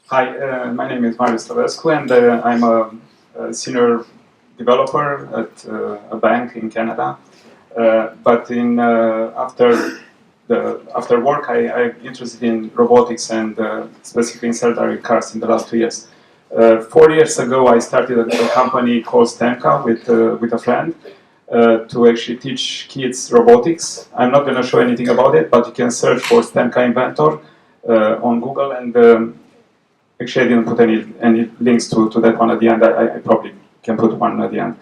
Hi, my name is Marius Slavescu, and I'm a senior developer at a bank in Canada. But after work, I'm interested in robotics and specifically in self-driving cars in the last 2 years. 4 years ago, I started a company called STEMCA with a friend to actually teach kids robotics. I'm not going to show anything about it, but you can search for STEMCA Inventor on Google, and actually I didn't put any links to that one at the end. I probably can put one at the end.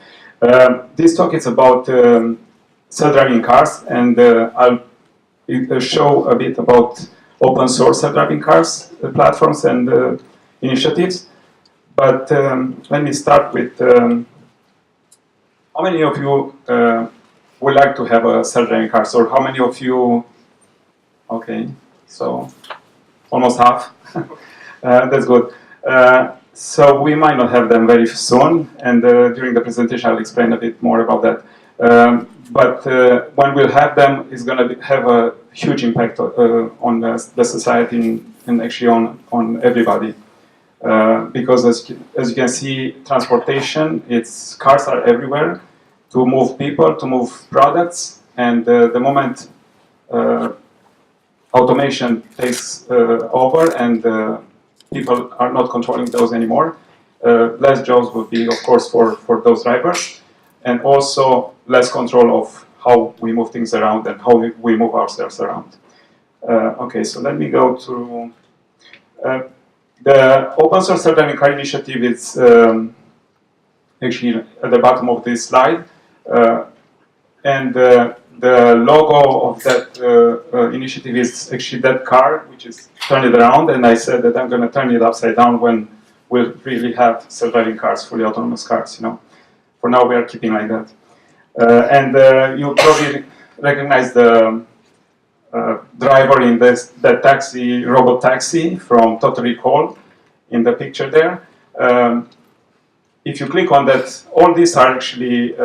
This talk is about self-driving cars, and I'll show a bit about open source self-driving cars platforms and initiatives. But let me start with how many of you would like to have a self-driving car? Or how many of you? Okay, so almost half. That's good. So we might not have them very soon, and during the presentation I'll explain a bit more about that. But when we'll have them, it's going to have a huge impact on the society and actually on everybody. Because as you can see, transportation, cars are everywhere to move people, to move products, and the moment automation takes over and people are not controlling those anymore, less jobs will be, of course, for those drivers, and also less control of how we move things around and how we move ourselves around. Okay, so let me go to the open source self-driving car initiative. It's actually at the bottom of this slide, and the logo of that initiative is actually that car, which is turn it around, and I said that I'm going to turn it upside down when we'll really have self-driving cars, fully autonomous cars. For now we are keeping like that. And you probably recognize the driver in that taxi, robot taxi from Total Recall in the picture there. If you click on that, all these are actually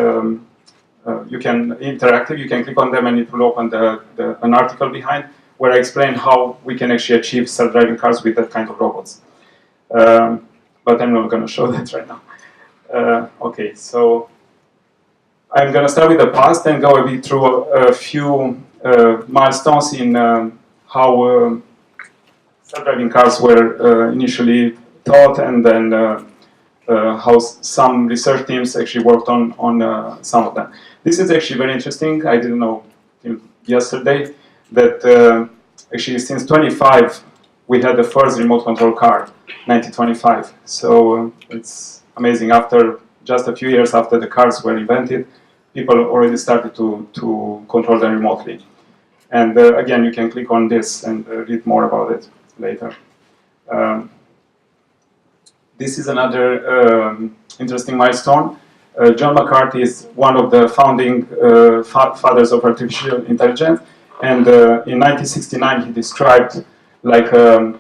you can interactive. You can click on them and it will open an article behind where I explain how we can actually achieve self-driving cars with that kind of robots. But I'm not going to show that right now. Okay, so I'm going to start with the past and go a bit through a few milestones in how self-driving cars were initially thought, and then how some research teams actually worked on some of them. This is actually very interesting. I didn't know yesterday that actually since 25 we had the first remote control car, 1925. So it's amazing. After just a few years after the cars were invented, people already started to control them remotely. And again, you can click on this and read more about it later. This is another interesting milestone. John McCarthy is one of the founding fathers of artificial intelligence, and in 1969 he described like a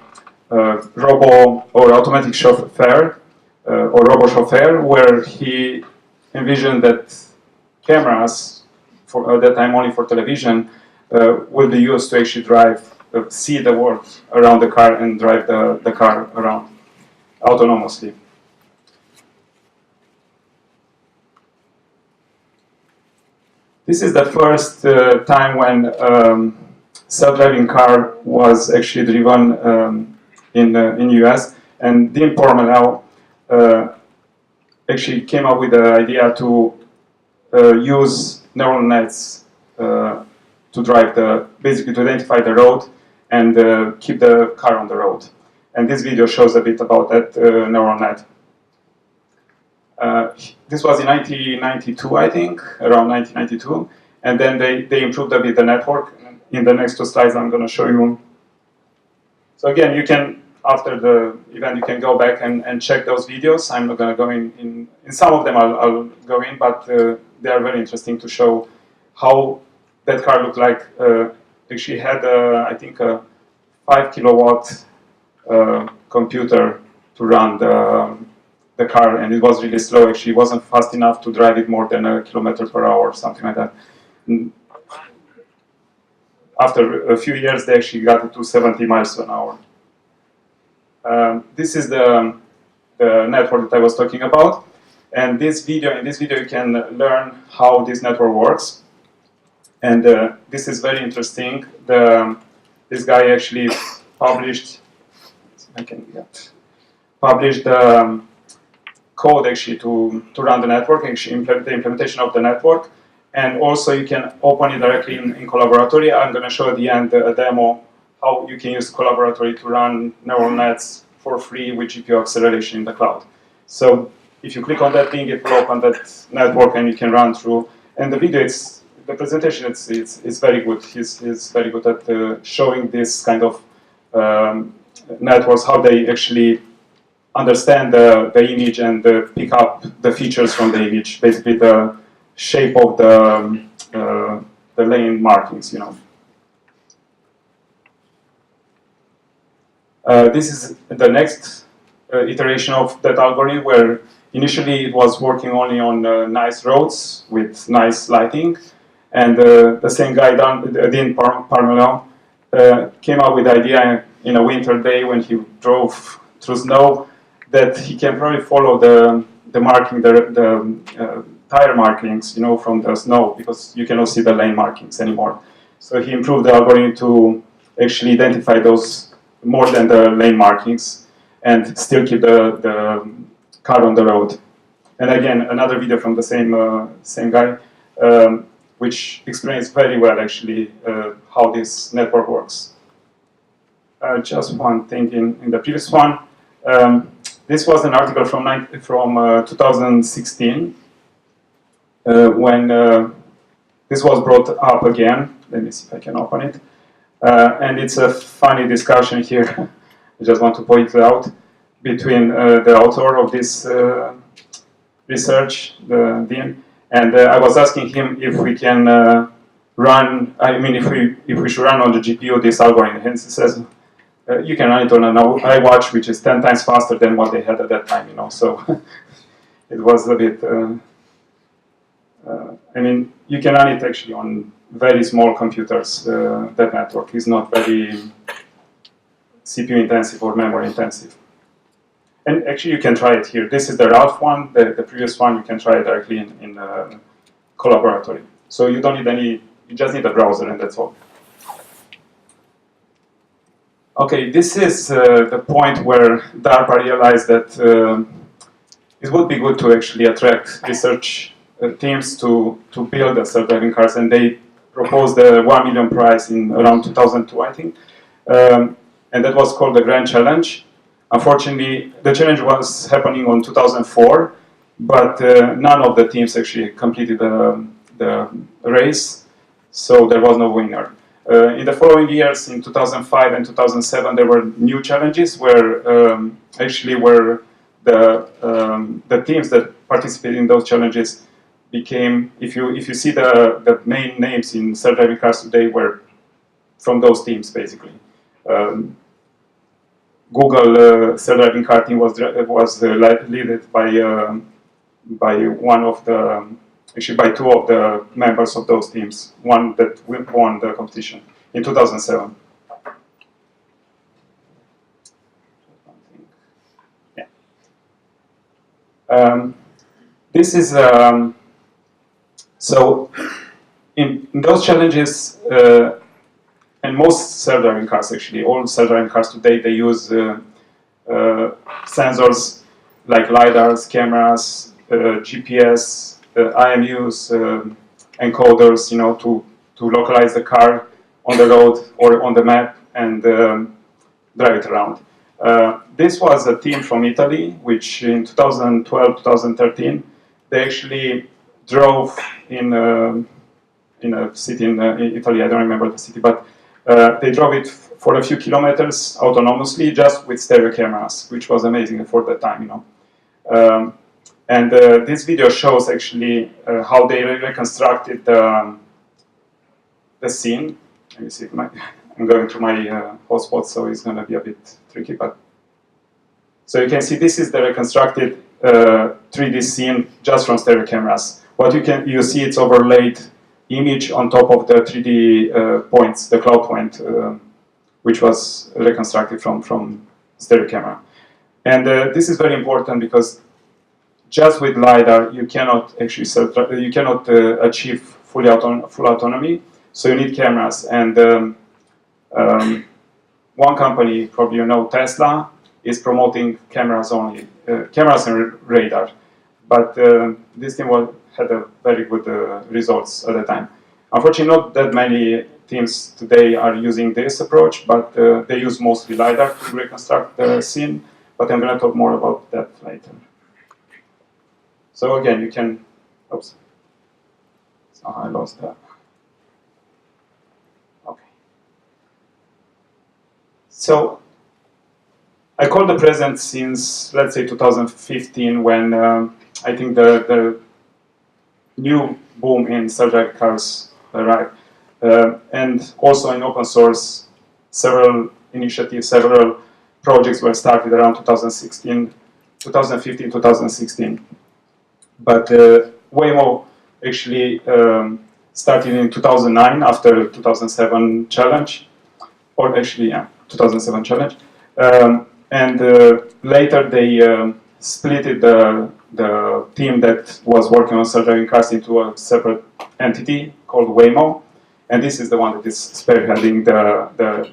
robo or automatic chauffeur or robo chauffeur, where he envisioned that cameras, for at that time only for television, will be used to actually see the world around the car and drive the car around autonomously. This is the first time when self-driving car was actually driven in the US, and Dean Pormanel actually came up with the idea to use neural nets to drive basically to identify the road and keep the car on the road. And this video shows a bit about that neural net. This was in 1992, I think, around 1992. And then they improved a bit the network. In the next two slides, I'm going to show you. So again, you can, after the event, you can go back and check those videos. I'm not going to go in some of them, I'll go in, but they are very interesting to show how that car looked like. Actually had, I think, a 5 kilowatt computer to run the car, and it was really slow. Actually, it wasn't fast enough to drive it more than a kilometer per hour or something like that. After a few years, they actually got it to 70 miles an hour. This is the network that I was talking about. And in this video you can learn how this network works. And this is very interesting. This guy actually published, published code actually to run the network, actually the implementation of the network. And also you can open it directly in Collaboratory. I'm going to show at the end a demo how you can use Collaboratory to run neural nets for free with GPU acceleration in the cloud. So if you click on that link, it will open that network and you can run through. And the video, the presentation, it's very good. He's very good at showing this kind of networks, how they actually understand the image and pick up the features from the image, basically the shape of the lane markings, you know. This is the next iteration of that algorithm, where initially it was working only on nice roads with nice lighting, and the same guy, Dean Parmelon, came up with the idea in a winter day when he drove through snow that he can probably follow the marking, the tire markings, you know, from the snow, because you cannot see the lane markings anymore. So he improved the algorithm to actually identify those more than the lane markings and still keep the car on the road. And again, another video from the same guy, which explains very well actually how this network works. Just one thing in the previous one. This was an article from 2016 when this was brought up again. Let me see if I can open it. And it's a funny discussion here. I just want to point it out between the author of this research, the Dean, and I was asking him if we can run. I mean, if we should run on the GPU this algorithm. And he says, you can run it on an iWatch, which is 10 times faster than what they had at that time, you know. So it was a bit. I mean, you can run it actually on very small computers. That network is not very CPU intensive or memory intensive. And actually, you can try it here. This is the Ralph one. The previous one, you can try it directly in Collaboratory. So you don't need any. You just need a browser, and that's all. Okay, this is the point where DARPA realized that it would be good to actually attract research teams to build the self-driving cars, and they proposed the $1 million prize in around 2002, I think, and that was called the Grand Challenge. Unfortunately, the challenge was happening on 2004, but none of the teams actually completed the race, so there was no winner. In the following years, in 2005 and 2007, there were new challenges where actually where the teams that participated in those challenges became, if you see the main names in self-driving cars today, were from those teams basically. Google self-driving car team was led by one of the, actually by two of the members of those teams, one that won the competition in 2007. Yeah. This is, so in those challenges, and most self-driving cars actually, all self-driving cars today, they use sensors like LiDARs, cameras, GPS, IMUs, encoders, you know, to localize the car on the road or on the map and drive it around. This was a team from Italy, which in 2012, 2013, they actually drove in a city in Italy. I don't remember the city, but they drove it for a few kilometers autonomously, just with stereo cameras, which was amazing for that time, you know. And this video shows actually how they reconstructed the scene. Let me see if I'm going to my hotspot, so it's going to be a bit tricky. But so you can see this is the reconstructed 3D scene just from stereo cameras. What you see, it's overlaid image on top of the 3D points, the cloud point, which was reconstructed from stereo camera. And this is very important because just with LiDAR, you cannot actually achieve full autonomy. So you need cameras. And one company, probably you know, Tesla, is promoting cameras only, cameras and radar. But this team had a very good results at the time. Unfortunately, not that many teams today are using this approach, but they use mostly LiDAR to reconstruct the scene. But I'm going to talk more about that later. So again, you can, oops, so I lost that. Okay. So I call the present since, let's say, 2015, when I think the new boom in self-driving cars arrived. And also in open source, several initiatives, several projects were started around 2015, 2016. But Waymo actually started in 2009 after 2007 challenge, or actually, yeah, 2007 challenge. And later they split the team that was working on self-driving cars into a separate entity called Waymo. And this is the one that is spearheading the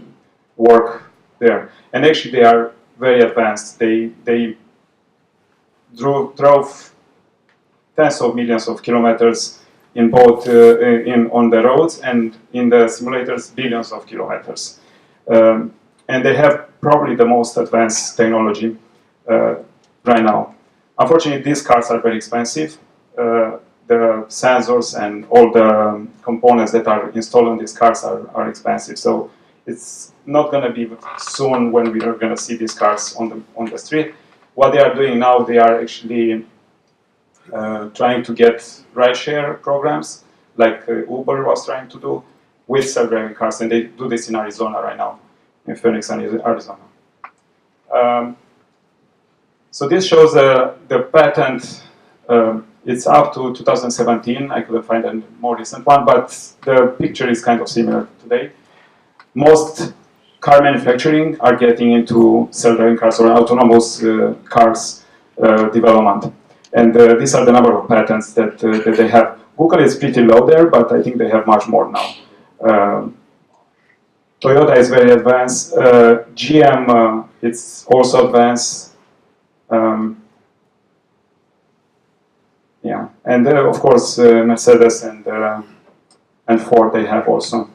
work there. And actually they are very advanced. They drove tens of millions of kilometers in both on the roads, and in the simulators billions of kilometers. And they have probably the most advanced technology right now. Unfortunately, these cars are very expensive. The sensors and all the components that are installed on these cars are expensive. So it's not going to be soon when we are going to see these cars on the street. What they are doing now, they are actually trying to get rideshare programs, like Uber was trying to do, with self-driving cars, and they do this in Arizona right now, in Phoenix, Arizona. So this shows the patent. It's up to 2017. I couldn't find a more recent one, but the picture is kind of similar today. Most car manufacturing are getting into self-driving cars or autonomous cars development. And these are the number of patents that they have. Google is pretty low there, but I think they have much more now. Toyota is very advanced. GM, it's also advanced. Yeah, and of course Mercedes and Ford, they have also.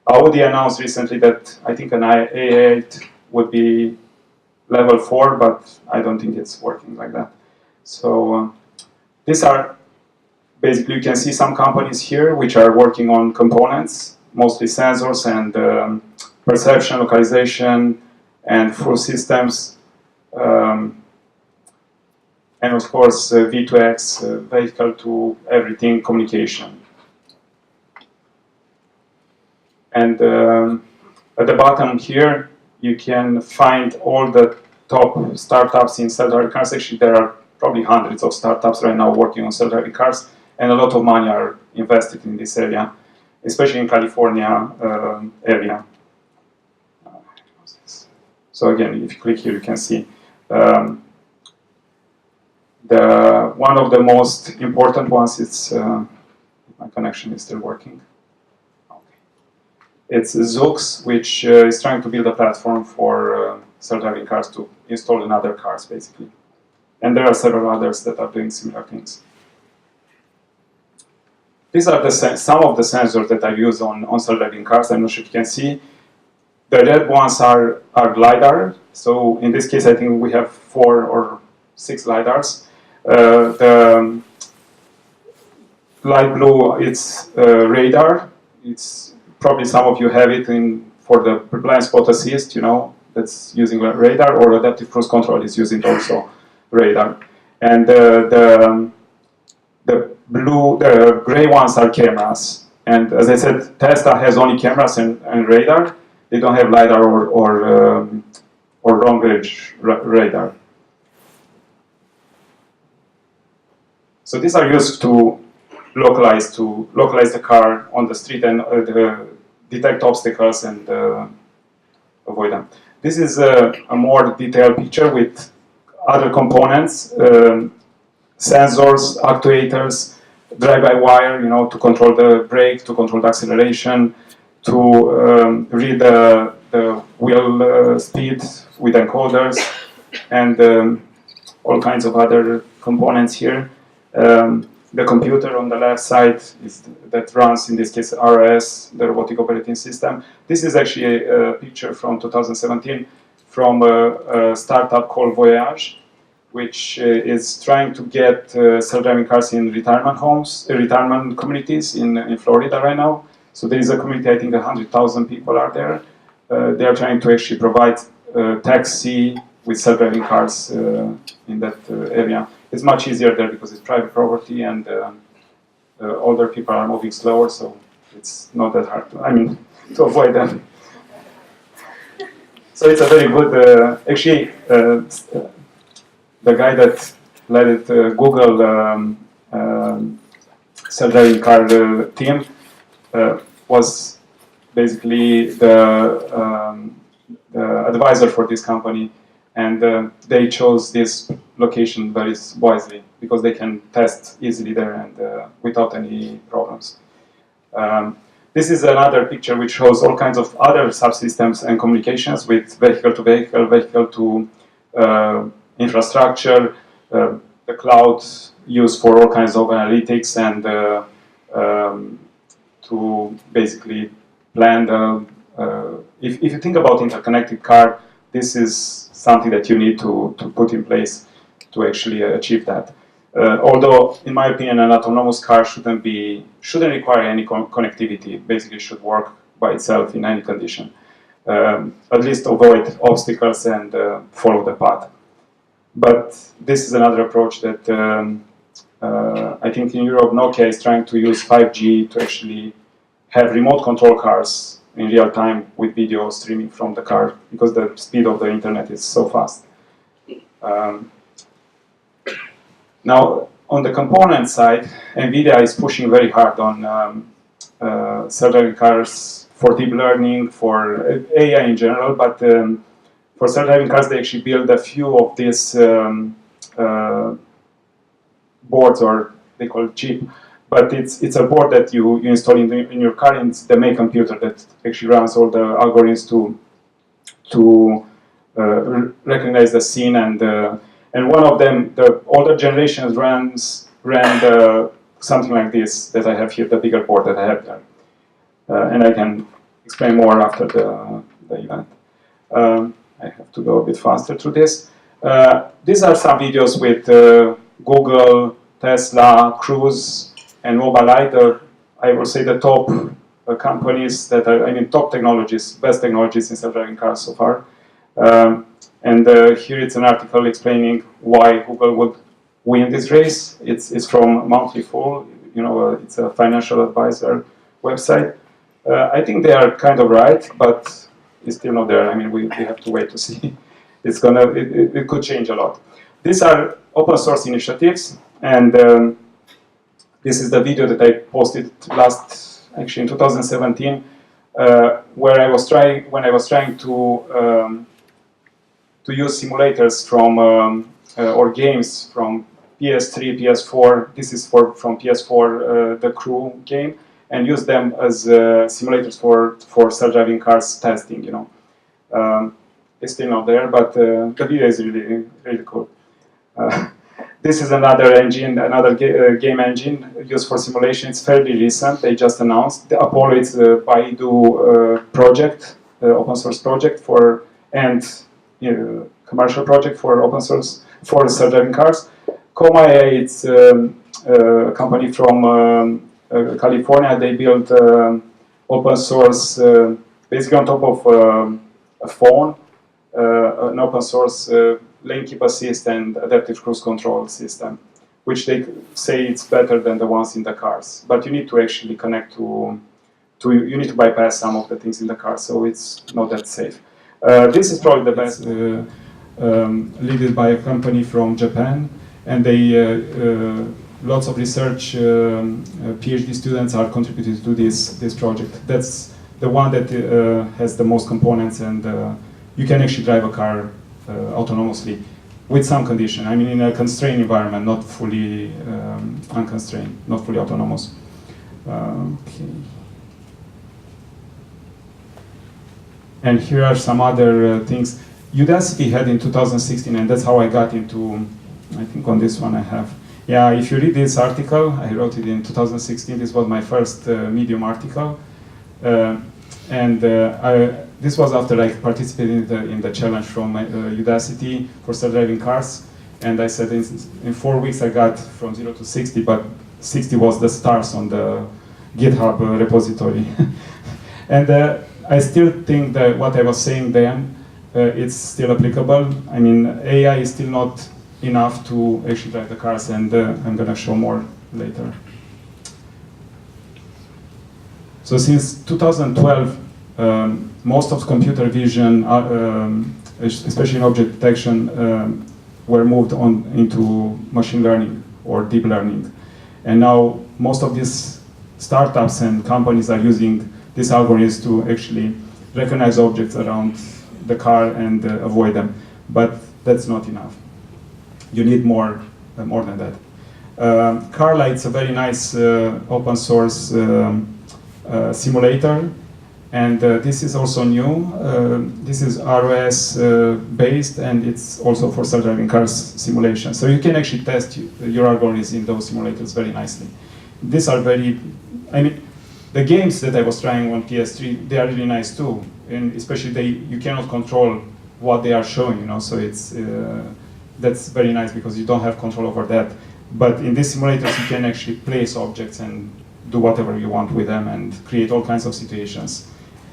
Audi announced recently that I think an A8 would be level 4, but I don't think it's working like that. So these are basically, you can see some companies here which are working on components, mostly sensors and perception, localization, and full systems. And of course, V2X, vehicle to everything communication. And at the bottom here, you can find all the top startups in self-driving cars. Actually, there are probably hundreds of startups right now working on self-driving cars, and a lot of money are invested in this area, especially in California area. So again, if you click here, you can see one of the most important ones. It's my connection is still working. Okay. It's Zoox, which is trying to build a platform for self-driving cars to install in other cars, basically. And there are several others that are doing similar things. These are some of the sensors that I use on self-driving cars. I'm not sure if you can see. The red ones are LiDAR. So in this case, I think we have 4 or 6 LiDARs. The light blue, it's radar. It's probably some of you have it for the blind spot assist, you know, that's using radar, or adaptive cruise control is using also radar. And the gray ones are cameras. And as I said, Tesla has only cameras and radar. They don't have LiDAR or long range radar. So these are used to localize the car on the street and detect obstacles and avoid them. This is a more detailed picture with other components, sensors, actuators, drive-by-wire, to control the brake, to control the acceleration, to read the wheel speed with encoders, and all kinds of other components here. The computer on the left side that runs, in this case, RS, the robotic operating system. This is actually a picture from 2017 from a startup called Voyage, which is trying to get self-driving cars in retirement homes, retirement communities in Florida right now. So there is a community, I think 100,000 people are there. They are trying to actually provide taxi with self-driving cars in that area. It's much easier there because it's private property and older people are moving slower, so it's not that hard to avoid them. So it's a very good, actually, the guy that led it, Google self-driving car team was basically the advisor for this company, and they chose this location very wisely because they can test easily there and without any problems. This is another picture which shows all kinds of other subsystems and communications with vehicle-to-vehicle, vehicle-to infrastructure, the cloud used for all kinds of analytics and to basically plan the... if you think about interconnected car, this is something that you need to put in place to actually achieve that. Although, in my opinion, an autonomous car shouldn't require any connectivity. Basically, should work by itself in any condition. At least avoid obstacles and follow the path. But this is another approach that I think in Europe, Nokia is trying to use 5G to actually have remote control cars in real time with video streaming from the car because the speed of the internet is so fast. Now, on the component side, NVIDIA is pushing very hard on self-driving cars for deep learning, for AI in general, but for self-driving cars, they actually build a few of these boards, or they call it chip. But it's a board that you install in your car, and it's the main computer that actually runs all the algorithms to recognize the scene. And one of them, the older generations ran something like this that I have here, the bigger board that I have there. And I can explain more after the event. I have to go a bit faster through this. These are some videos with Google, Tesla, Cruise, and Mobileye. I will say the top companies that are, top technologies, best technologies in self-driving cars so far. And here it's an article explaining why Google would win this race. It's from Monthly Fool, it's a financial advisor website. I think they are kind of right, but it's still not there. We have to wait to see. It could change a lot. These are open source initiatives, and this is the video that I posted actually in 2017, when I was trying to use simulators from or games from PS3, PS4. This is from PS4, the Crew game, and use them as simulators for self-driving cars testing. It's still not there, but the video is really really cool. This is another engine, another game engine used for simulation. It's fairly recent. They just announced the Apollo. It's a Baidu project, open source project and commercial project for open source for self-driving cars. Coma AI, it's a company from California. They built open source, basically on top of a phone, an open source lane keep assist and adaptive cruise control system, which they say it's better than the ones in the cars. But you need to actually connect you need to bypass some of the things in the car, so it's not that safe. This is probably the best, led by a company from Japan, and they lots of research PhD students are contributing to this project. That's the one that has the most components and you can actually drive a car autonomously with some condition. I mean, in a constrained environment, not fully unconstrained, not fully autonomous. Okay. And here are some other things. Udacity had in 2016, and that's how I got into, I think on this one I have. Yeah, if you read this article, I wrote it in 2016. This was my first Medium article. This was after I participated in the challenge from Udacity for self-driving cars. And I said in 4 weeks I got from 0 to 60, but 60 was the stars on the GitHub repository. And I still think that what I was saying then, it's still applicable. I mean, AI is still not enough to actually drive the cars, and I'm going to show more later. So since 2012, most of computer vision, especially in object detection, were moved on into machine learning or deep learning. And now most of these startups and companies are using these algorithms to actually recognize objects around the car and avoid them. But that's not enough. You need more than that. Carla, it's a very nice open source simulator. And this is also new. This is ROS based, and it's also for self-driving cars simulation. So you can actually test your algorithms in those simulators very nicely. These are very, I mean, the games that I was trying on PS3, they are really nice too. And especially you cannot control what they are showing, you know, so it's, that's very nice because you don't have control over that. But in these simulators, you can actually place objects and do whatever you want with them and create all kinds of situations.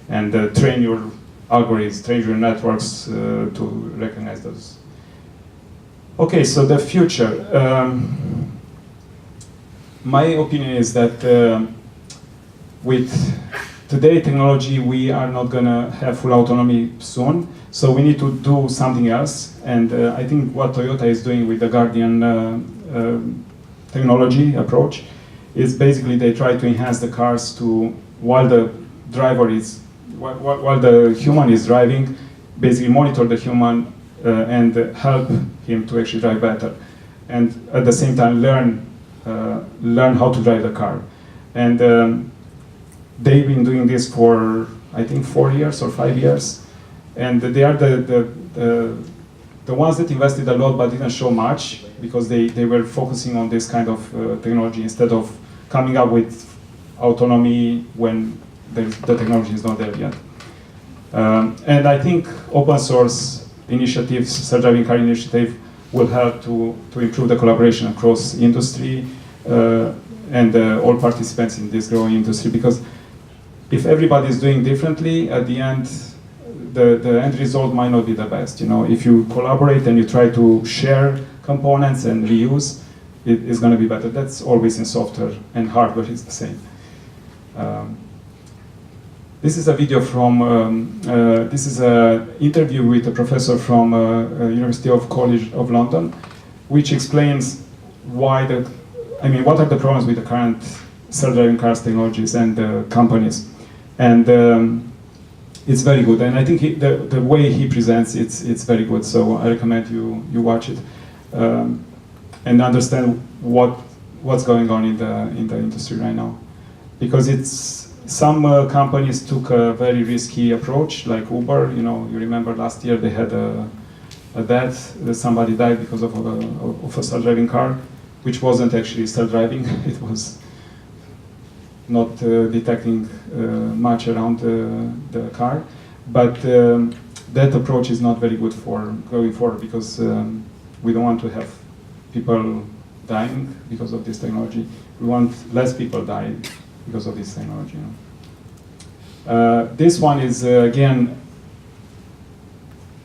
And train your algorithms, train your networks to recognize those. Okay, so the future. My opinion is that with today's technology, we are not going to have full autonomy soon. So we need to do something else. And I think what Toyota is doing with the Guardian technology approach is basically they try to enhance the cars to, while the driver is, while the human is driving, basically monitor the human and help him to actually drive better. And at the same time learn how to drive the car. And they've been doing this for, I think, 4 years or 5 years. And they are the ones that invested a lot but didn't show much because they were focusing on this kind of technology instead of coming up with autonomy when the technology is not there yet. And I think open source initiatives, self-driving car initiative, will help to improve the collaboration across industry and all participants in this growing industry. Because if everybody is doing differently, at the end, the end result might not be the best. You know, if you collaborate and you try to share components and reuse, it is going to be better. That's always in software, and hardware is the same. This is a video from, this is an interview with a professor from University of College of London, which explains why what are the problems with the current self-driving cars technologies and companies. And it's very good, and I think the way he presents it's very good. So I recommend you watch it and understand what's going on in the industry right now, because it's some companies took a very risky approach, like Uber. You know, you remember last year they had a death. Somebody died because of a self-driving car, which wasn't actually self-driving. It was not detecting much around the car. But that approach is not very good for going forward, because we don't want to have people dying because of this technology. We want less people dying because of this technology. You know? This one is, again,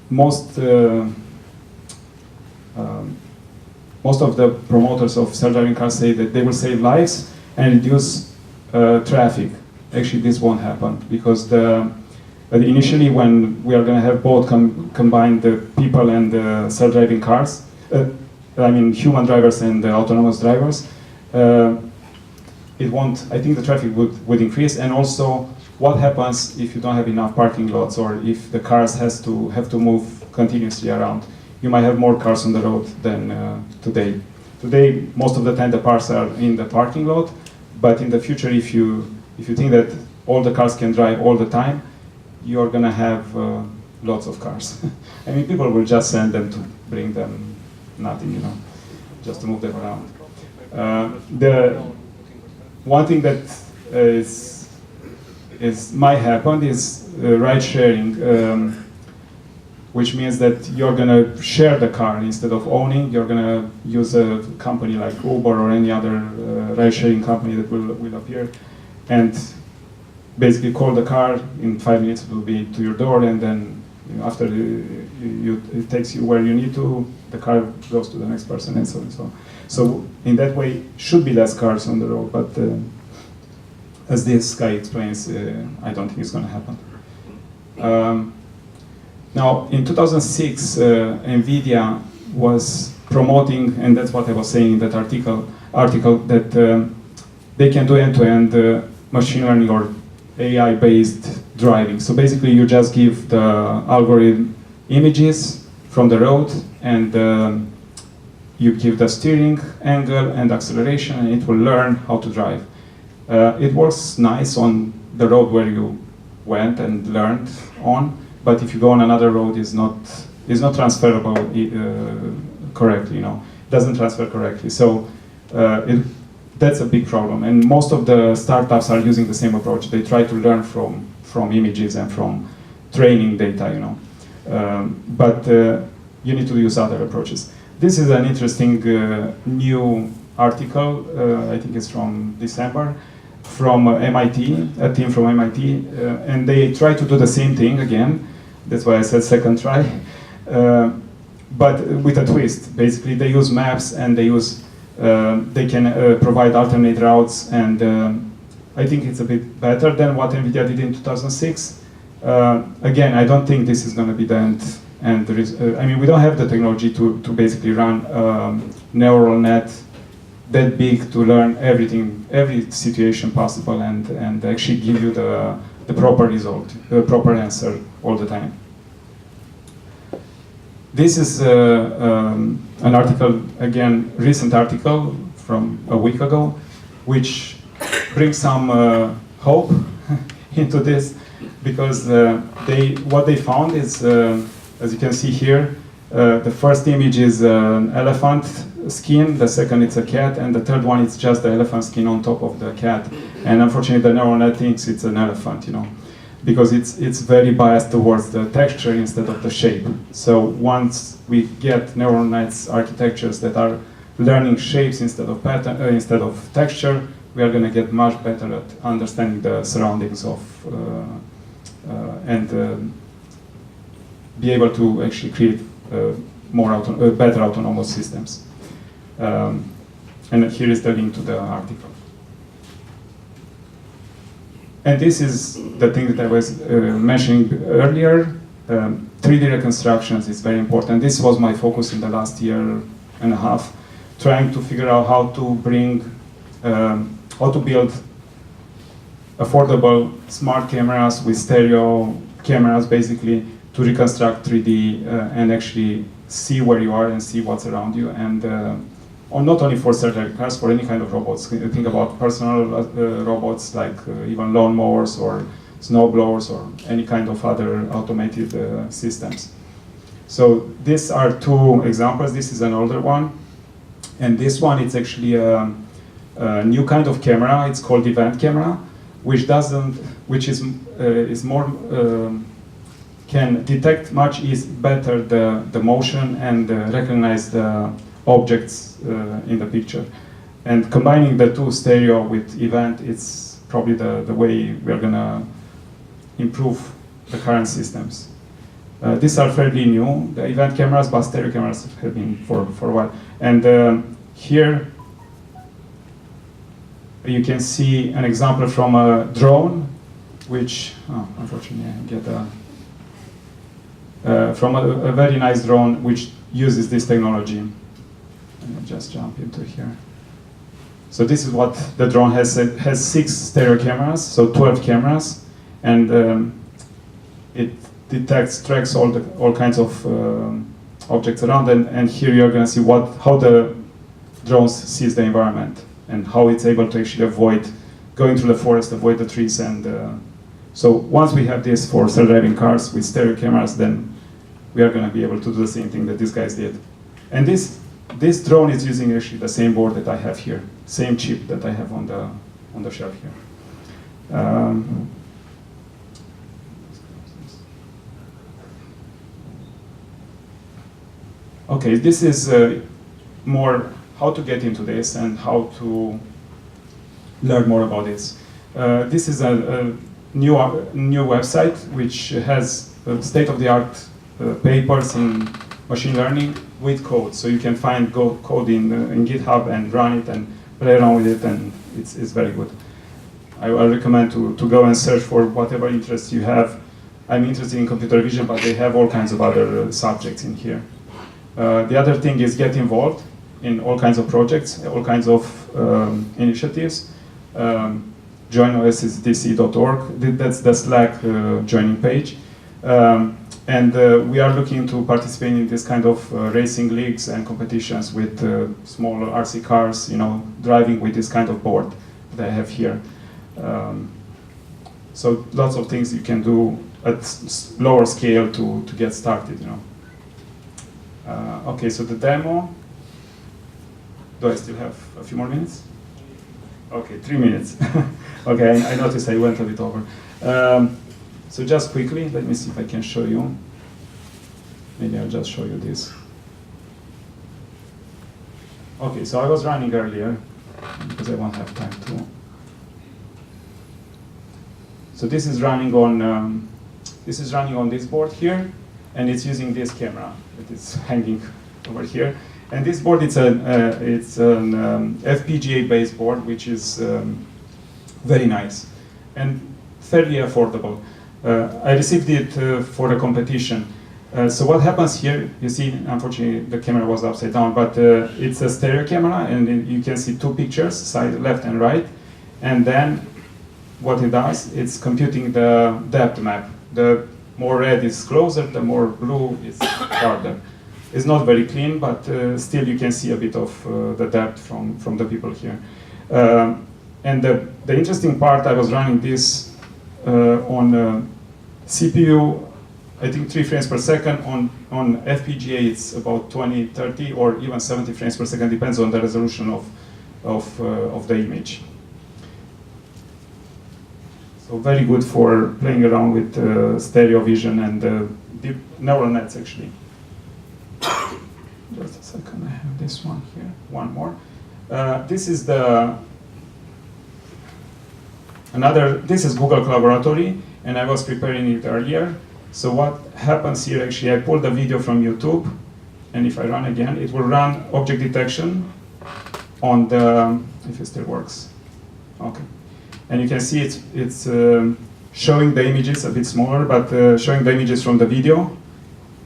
most of the promoters of self-driving cars say that they will save lives and reduce traffic. Actually, this won't happen, because initially when we are going to have both combine the people and the self-driving cars, I mean human drivers and autonomous drivers, it won't, I think the traffic would increase, and also what happens if you don't have enough parking lots, or if the cars have to move continuously around. You might have more cars on the road than today. Today, most of the time the cars are in the parking lot, but in the future, if you think that all the cars can drive all the time, you're gonna have lots of cars. I mean, people will just send them to bring them nothing, you know, just to move them around. The one thing that might happen is ride sharing, which means that you're gonna share the car instead of owning. You're gonna use a company like Uber or any other ride sharing company that will appear, and basically call the car. In 5 minutes it will be to your door, and then after it takes you where you need to, the car goes to the next person, and so on and so on. So in that way, should be less cars on the road, but as this guy explains, I don't think it's going to happen. Now, in 2006, NVIDIA was promoting, and that's what I was saying in that article that they can do end-to-end machine learning or AI-based driving. So basically, you just give the algorithm images from the road, and you give the steering angle and acceleration, and it will learn how to drive. It works nice on the road where you went and learned on, but if you go on another road, it's not transferable correctly. You know, it doesn't transfer correctly. So that's a big problem, and most of the startups are using the same approach. They try to learn from images and from training data, you know. But you need to use other approaches. This is an interesting new article. I think it's from December, from MIT, a team from MIT, and they try to do the same thing again. That's why I said second try, but with a twist. Basically, they use maps, and they can provide alternate routes, and I think it's a bit better than what NVIDIA did in 2006. Again, I don't think this is going to be the end. And there is, I mean, we don't have the technology to basically run neural net that big to learn everything, every situation possible, and actually give you the proper result, the proper answer all the time. This is an article, again, recent article from a week ago, which brings some hope into this, because what they found is, as you can see here, the first image is an elephant skin, the second it's a cat, and the third one is just the elephant skin on top of the cat. And unfortunately, the neural net thinks it's an elephant, you know, because it's very biased towards the texture instead of the shape. So once we get neural nets architectures that are learning shapes instead of pattern, instead of texture, we are going to get much better at understanding the surroundings of and be able to actually create better autonomous systems. And here is the link to the article. And this is the thing that I was mentioning earlier. 3D reconstructions is very important. This was my focus in the last year and a half, trying to figure out how to bring, how to build affordable smart cameras with stereo cameras, basically, to reconstruct 3D and actually see where you are and see what's around you, and or not only for surgery cars, for any kind of robots. Think about personal robots like even lawn mowers or snow blowers or any kind of other automated systems. So these are two examples. This is an older one, and this one is actually a new kind of camera. It's called event camera, which is more can detect much better the motion and recognize the objects in the picture. And combining the two, stereo with event, it's probably the way we are going to improve the current systems. These are fairly new, the event cameras, but stereo cameras have been for a while. And here you can see an example from a drone, which, unfortunately, I get from a very nice drone which uses this technology. Let me just jump into here. So this is what the drone has. It has 6 stereo cameras, so 12 cameras, and it tracks all kinds of objects around. And here you're going to see how the drone sees the environment and how it's able to actually avoid going through the forest, avoid the trees. And so once we have this for self-driving cars with stereo cameras, then we are going to be able to do the same thing that these guys did. And this drone is using actually the same board that I have here, same chip that I have on the shelf here. Okay, this is more how to get into this and how to learn more about this. This is a new website which has state-of-the-art papers in machine learning with code, so you can find code in GitHub and run it and play around with it, and it's very good. I recommend to go and search for whatever interest you have. I'm interested in computer vision, but they have all kinds of other subjects in here. The other thing is get involved in all kinds of projects, all kinds of initiatives. Join SDC.org, that's the Slack joining page. And we are looking to participate in this kind of racing leagues and competitions with small RC cars, driving with this kind of board that I have here. So lots of things you can do at lower scale to get started, Okay, so the demo. Do I still have a few more minutes? Okay, 3 minutes. Okay, I noticed I went a bit over. So just quickly, let me see if I can show you. Maybe I'll just show you this. Okay, so I was running earlier because I won't have time to. So this is running on this board here, and it's using this camera that is hanging over here. And this board, it's an FPGA-based board, which is very nice and fairly affordable. I received it for a competition. So what happens here, you see, unfortunately, the camera was upside down, but it's a stereo camera, and you can see 2 pictures, side left and right. And then what it does, it's computing the depth map. The more red is closer, the more blue is farther. It's not very clean, but still you can see a bit of the depth from the people here. And the interesting part, I was running this on CPU, I think 3 frames per second. On FPGA, it's about 20, 30, or even 70 frames per second, depends on the resolution of the image. So very good for playing around with stereo vision and deep neural nets, actually. Just a second, I have this one here, one more. This is this is Google Collaboratory, and I was preparing it earlier. So what happens here, actually, I pulled the video from YouTube, and if I run again, it will run object detection on the, if it still works. Okay. And you can see it's showing the images a bit smaller, but showing the images from the video,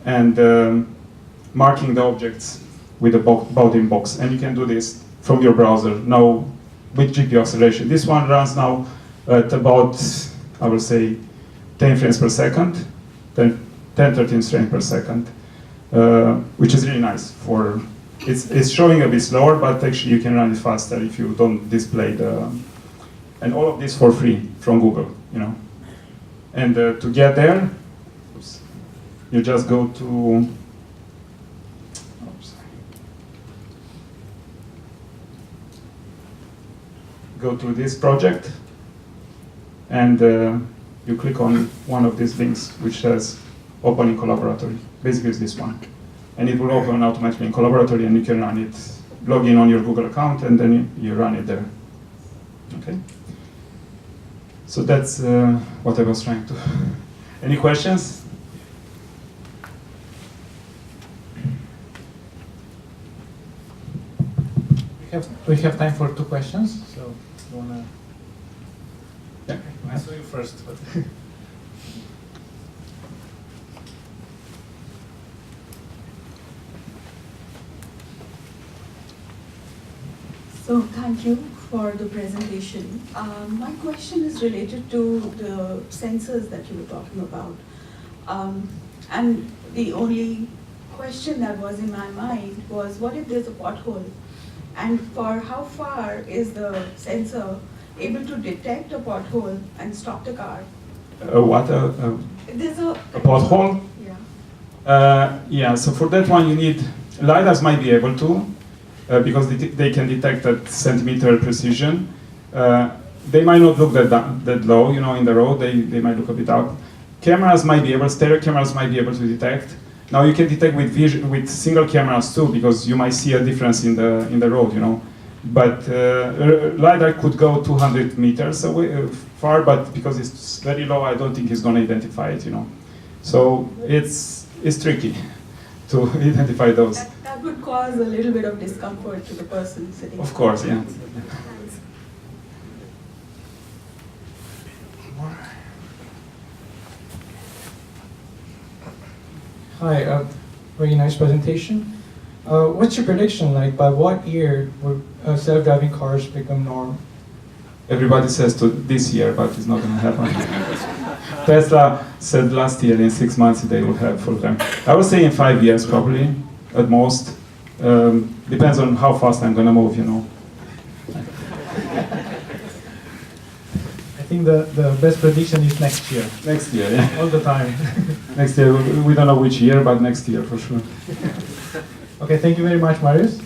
and marking the objects with the bounding box. And you can do this from your browser now with GPU acceleration. This one runs now at about, I will say, 10 frames per second, 13 frames per second, which is really nice. It's showing a bit slower, but actually you can run it faster if you don't display and all of this for free from Google, And to get there, you just go to, go to this project, and you click on one of these links which says open in Collaboratory. Basically it's this one. And it will open automatically in Collaboratory, and you can run it, log in on your Google account, and then you run it there. Okay? So that's what I was trying to. Any questions? We have time for 2 questions. So you wanna? Yeah. I saw you first, but. So thank you for the presentation. My question is related to the sensors that you were talking about. And the only question that was in my mind was, what if there's a pothole? And for how far is the sensor able to detect a pothole and stop the car? There's a pothole? Yeah. Yeah, so for that one you need, LiDARs might be able to, because they can detect at centimeter precision. They might not look that low, you know, in the road, they might look a bit up. Cameras might be able, stereo cameras might be able to detect. Now you can detect with single cameras too, because you might see a difference in the road, you know. But LiDAR could go 200 meters away, far, but because it's very low, I don't think it's going to identify it, you know. So it's tricky to identify those. That would cause a little bit of discomfort to the person sitting. Of course, yeah. Hi, very nice presentation. What's your prediction, like by what year will self-driving cars become norm? Everybody says to this year, but it's not going to happen. Tesla said last year in 6 months they will have full time. I would say in 5 years probably, at most. Depends on how fast I'm going to move, you know. I think the best prediction is next year. Next year, yeah. All the time. Next year, we don't know which year, but next year for sure. Okay, thank you very much, Marius.